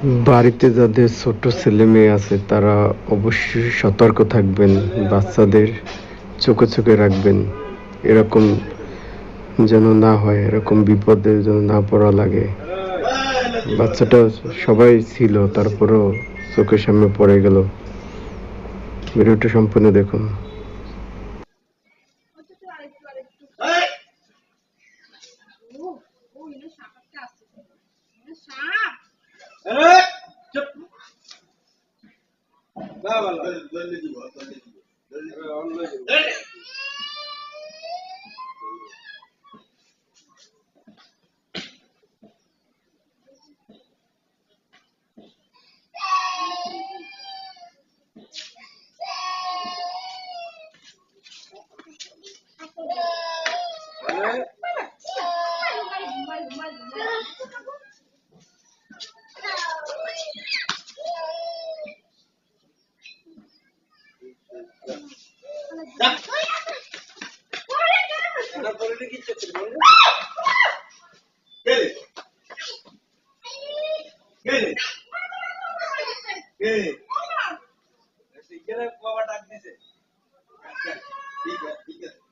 বাড়িতে যাদের ছোট ছেলে মেয়ে আছে তারা অবশ্যই সতর্ক থাকবেন, বাচ্চাদের চোখে চোখে রাখবেন, এরকম যেন না হয়, এরকম বিপদে যেন না পড়া লাগে। বাচ্চাটা সবাই ছিল, তারপরেও চোখের সামনে পড়ে গেল। ভিডিওটা সম্পূর্ণ দেখুন। বাবা ডাক দিছে। ঠিক আছে।